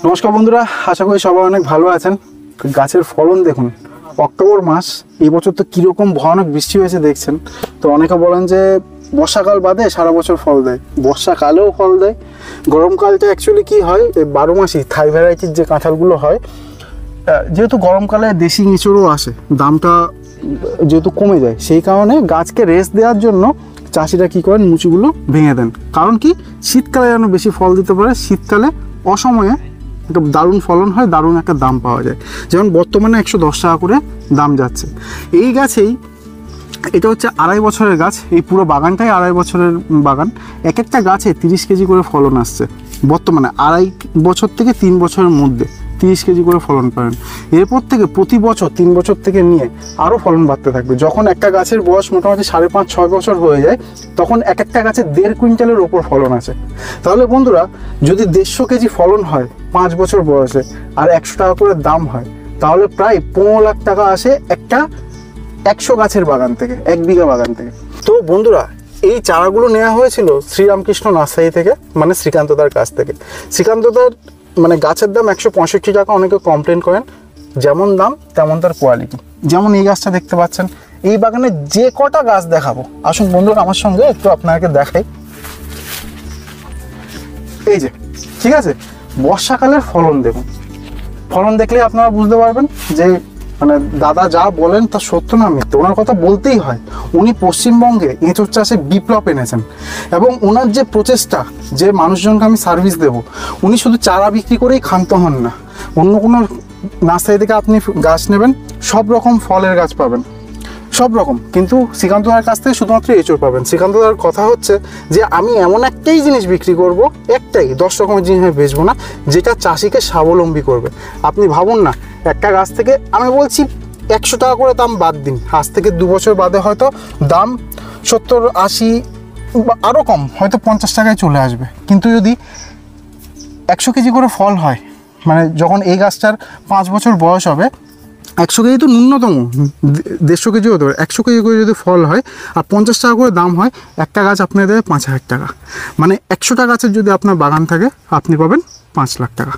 নমস্কার বন্ধুরা, আশা করি সবাই অনেক ভালো আছেন। গাছের ফলন দেখুন, অক্টোবর মাস এই বছর তো কীরকম ভয়ানক বৃষ্টি হয়েছে দেখছেন। তো অনেকে বলেন যে বর্ষাকাল বাদে সারা বছর ফল দেয়, বর্ষাকালেও ফল দেয়। গরমকালটা অ্যাকচুয়ালি কী হয়, এই 12 মাসই থাই ভ্যারাইটির যে কাঁঠালগুলো হয়, যেহেতু গরমকালে দেশি এঁচোড়ও আসে, দামটা যেহেতু কমে যায়, সেই কারণে গাছকে রেস্ট দেওয়ার জন্য চাষিরা কী করেন, মুচিগুলো ভেঙে দেন। কারণ কি, শীতকালে যেন বেশি ফল দিতে পারে, শীতকালে অসময়ে একটা দারুণ ফলন হয়, দারুণ একটা দাম পাওয়া যায়। যেমন বর্তমানে 110 টাকা করে দাম যাচ্ছে এই গাছেই। এটা হচ্ছে 2.5 বছরের গাছ, এই পুরো বাগানটাই 2.5 বছরের বাগান। এক একটা গাছে 30 কেজি করে ফলন আসছে বর্তমানে। 2.5 বছর থেকে 3 বছরের মধ্যে 30 কেজি করে ফলন পাবেন। এরপর থেকে প্রতি বছর 3 বছর থেকে নিয়ে আরও ফলন বাড়তে থাকবে। যখন একটা গাছের বয়স মোটামুটি 5.5-6 বছর হয়ে যায়, তখন এক একটা গাছে 1.5 কুইন্টালের ওপর ফলন আছে। তাহলে বন্ধুরা, যদি 150 কেজি ফলন হয় 5 বছর বয়সে, আর 100 টাকা করে দাম হয়, তাহলে প্রায় 15 লাখ টাকা আসে একটা 100 গাছের বাগান থেকে, 1 বিঘা বাগান থেকে। তো বন্ধুরা, এই চারাগুলো নেওয়া হয়েছিল শ্রীরামকৃষ্ণ নার্সারি থেকে, মানে শ্রীকান্তদার কাছ থেকে। শ্রীকান্তদার মানে গাছের দাম 165 টাকা। অনেকে কমপ্লেন করেন, যেমন দাম তেমন তার কোয়ালিটি। যেমন এই গাছটা দেখতে পাচ্ছেন, এই বাগানে যে কটা গাছ দেখাবো, আসুন বন্ধুরা আমার সঙ্গে একটু আপনাকে দেখাই। এই যে, ঠিক আছে, বর্ষাকালের ফলন দেখুন। ফলন দেখলে আপনারা বুঝতে পারবেন যে মানে দাদা যা বলেন তা সত্য না মিথ্যে। ওনার কথা বলতেই হয়। উনি পশ্চিমবঙ্গে এঁচোড় চাষে বিপ্লব এনেছেন, এবং ওনার যে প্রচেষ্টা যে মানুষজনকে আমি সার্ভিস দেব, উনি শুধু চারা বিক্রি করেই ক্ষান্ত হন না। অন্য কোনো নার্সারি থেকে আপনি গাছ নেবেন, সব রকম ফলের গাছ পাবেন, সব রকম, কিন্তু শ্রীকান্তদার কাছ থেকে শুধুমাত্র এঁচোড় পাবেন। শ্রীকান্তদার কথা হচ্ছে যে আমি এমন একটাই জিনিস বিক্রি করব, একটাই, 10 রকমের জিনিস আমি বেচবো না, যেটা চাষিকে স্বাবলম্বী করবে। আপনি ভাবুন না, একটা গাছ থেকে আমি বলছি 100 টাকা করে দাম বাদ দিন, আজ থেকে 2 বছর বাদে হয়তো দাম 70-80 বা আরও কম, হয়তো 50 টাকায় চলে আসবে। কিন্তু যদি 100 কেজি করে ফল হয়, মানে যখন এই গাছটার 5 বছর বয়স হবে, 100 কেজি তো ন্যূনতম, 150 কেজি হতে পারে, 100 কেজি করে যদি ফল হয় আর 50 টাকা করে দাম হয়, একটা গাছ আপনার দেবে 5,000 টাকা। মানে 100টা গাছের যদি আপনার বাগান থাকে, আপনি পাবেন 5 লাখ টাকা।